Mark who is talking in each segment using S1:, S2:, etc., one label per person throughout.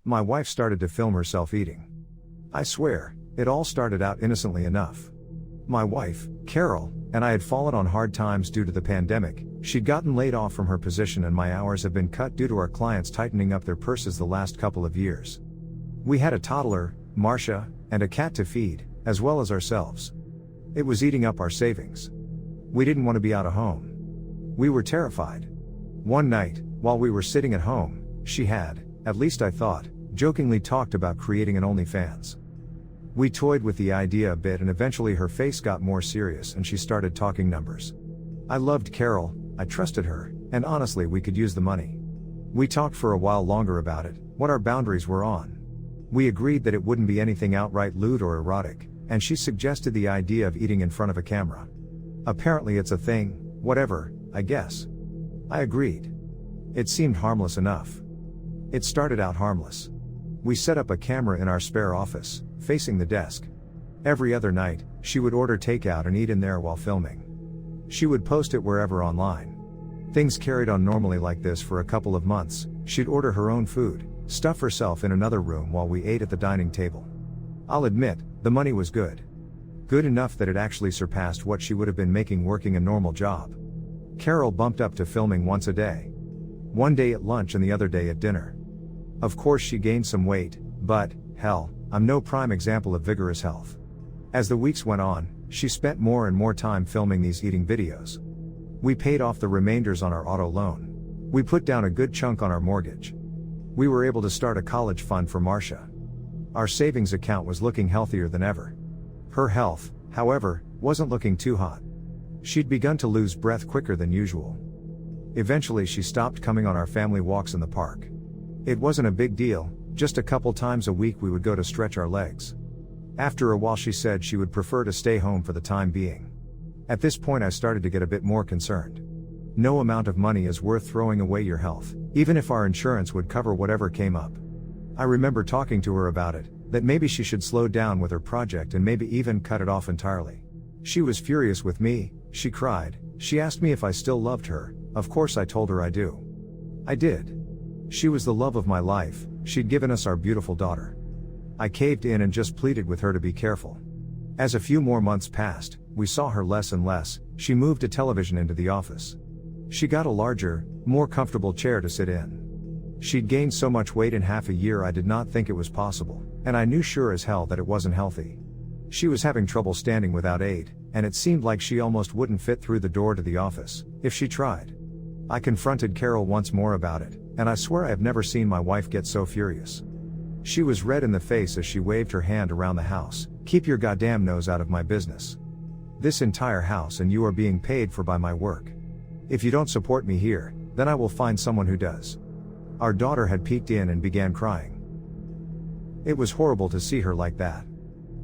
S1: My wife started to film herself eating. I swear, it all started out innocently enough. My wife, Carol, and I had fallen on hard times due to the pandemic. She'd gotten laid off from her position and my hours have been cut due to our clients tightening up their purses the last couple of years. We had a toddler, Marcia, and a cat to feed, as well as ourselves. It was eating up our savings. We didn't want to be out of home. We were terrified. One night, while we were sitting at home, she had, at least I thought, jokingly talked about creating an OnlyFans. We toyed with the idea a bit and eventually her face got more serious and she started talking numbers. I loved Carol, I trusted her, and honestly we could use the money. We talked for a while longer about it, what our boundaries were on. We agreed that it wouldn't be anything outright lewd or erotic, and she suggested the idea of eating in front of a camera. Apparently it's a thing, whatever, I guess. I agreed. It seemed harmless enough. It started out harmless. We set up a camera in our spare office, facing the desk. Every other night, she would order takeout and eat in there while filming. She would post it wherever online. Things carried on normally like this for a couple of months. She'd order her own food, stuff herself in another room while we ate at the dining table. I'll admit, the money was good. Good enough that it actually surpassed what she would have been making working a normal job. Carol bumped up to filming once a day. One day at lunch and the other day at dinner. Of course she gained some weight, but, hell, I'm no prime example of vigorous health. As the weeks went on, she spent more and more time filming these eating videos. We paid off the remainders on our auto loan. We put down a good chunk on our mortgage. We were able to start a college fund for Marcia. Our savings account was looking healthier than ever. Her health, however, wasn't looking too hot. She'd begun to lose breath quicker than usual. Eventually she stopped coming on our family walks in the park. It wasn't a big deal, just a couple times a week we would go to stretch our legs. After a while she said she would prefer to stay home for the time being. At this point I started to get a bit more concerned. No amount of money is worth throwing away your health, even if our insurance would cover whatever came up. I remember talking to her about it, that maybe she should slow down with her project and maybe even cut it off entirely. She was furious with me, she cried, she asked me if I still loved her. Of course I told her I do. I did. She was the love of my life, she'd given us our beautiful daughter. I caved in and just pleaded with her to be careful. As a few more months passed, we saw her less and less. She moved a television into the office. She got a larger, more comfortable chair to sit in. She'd gained so much weight in half a year I did not think it was possible, and I knew sure as hell that it wasn't healthy. She was having trouble standing without aid, and it seemed like she almost wouldn't fit through the door to the office, if she tried. I confronted Carol once more about it, and I swear I have never seen my wife get so furious. She was red in the face as she waved her hand around the house. Keep your goddamn nose out of my business. This entire house and you are being paid for by my work. If you don't support me here, then I will find someone who does. Our daughter had peeked in and began crying. It was horrible to see her like that.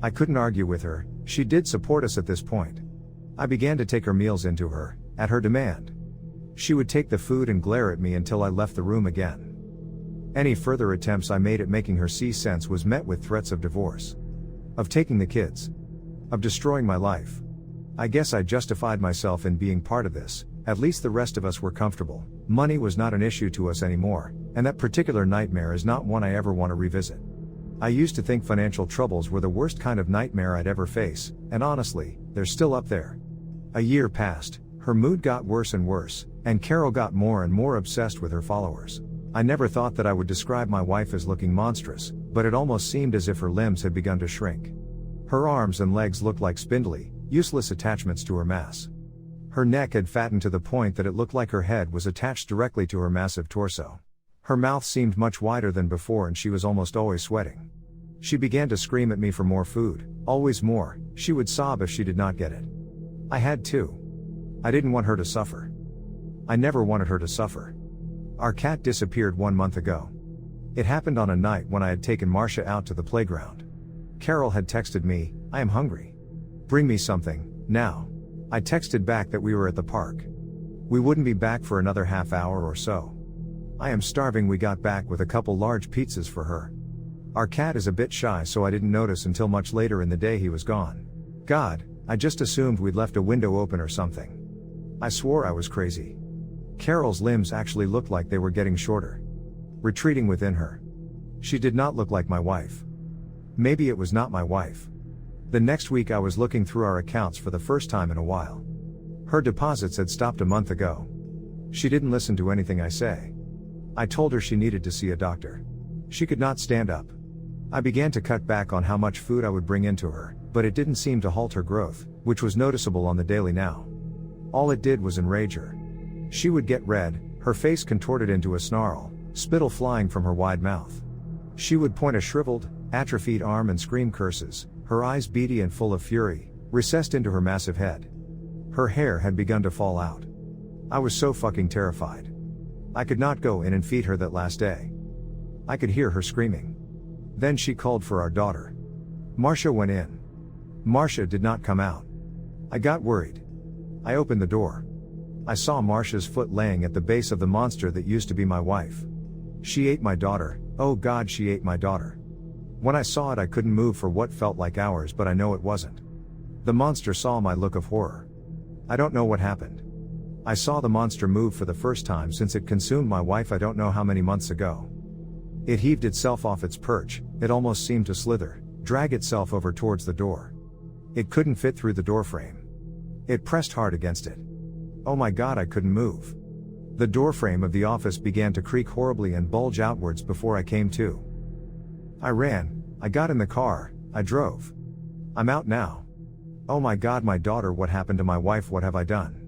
S1: I couldn't argue with her, she did support us at this point. I began to take her meals into her, at her demand. She would take the food and glare at me until I left the room again. Any further attempts I made at making her see sense was met with threats of divorce. Of taking the kids. Of destroying my life. I guess I justified myself in being part of this, at least the rest of us were comfortable, money was not an issue to us anymore, and that particular nightmare is not one I ever want to revisit. I used to think financial troubles were the worst kind of nightmare I'd ever face, and honestly, they're still up there. A year passed, her mood got worse and worse, and Carol got more and more obsessed with her followers. I never thought that I would describe my wife as looking monstrous, but it almost seemed as if her limbs had begun to shrink. Her arms and legs looked like spindly, useless attachments to her mass. Her neck had fattened to the point that it looked like her head was attached directly to her massive torso. Her mouth seemed much wider than before and she was almost always sweating. She began to scream at me for more food, always more. She would sob if she did not get it. I had to. I didn't want her to suffer. I never wanted her to suffer. Our cat disappeared 1 month ago. It happened on a night when I had taken Marcia out to the playground. Carol had texted me, "I am hungry. Bring me something, now." I texted back that we were at the park. We wouldn't be back for another half hour or so. "I am starving." We got back with a couple large pizzas for her. Our cat is a bit shy, so I didn't notice until much later in the day he was gone. God, I just assumed we'd left a window open or something. I swore I was crazy. Carol's limbs actually looked like they were getting shorter. Retreating within her. She did not look like my wife. Maybe it was not my wife. The next week I was looking through our accounts for the first time in a while. Her deposits had stopped a month ago. She didn't listen to anything I say. I told her she needed to see a doctor. She could not stand up. I began to cut back on how much food I would bring into her, but it didn't seem to halt her growth, which was noticeable on the daily now. All it did was enrage her. She would get red, her face contorted into a snarl, spittle flying from her wide mouth. She would point a shriveled, atrophied arm and scream curses, her eyes beady and full of fury, recessed into her massive head. Her hair had begun to fall out. I was so fucking terrified. I could not go in and feed her that last day. I could hear her screaming. Then she called for our daughter. Marcia went in. Marcia did not come out. I got worried. I opened the door. I saw Marcia's foot laying at the base of the monster that used to be my wife. She ate my daughter. Oh God, she ate my daughter. When I saw it, I couldn't move for what felt like hours, but I know it wasn't. The monster saw my look of horror. I don't know what happened. I saw the monster move for the first time since it consumed my wife I don't know how many months ago. It heaved itself off its perch, it almost seemed to slither, drag itself over towards the door. It couldn't fit through the doorframe. It pressed hard against it. Oh my God, I couldn't move. The doorframe of the office began to creak horribly and bulge outwards before I came to. I ran, I got in the car, I drove. I'm out now. Oh my God, my daughter, what happened to my wife, what have I done?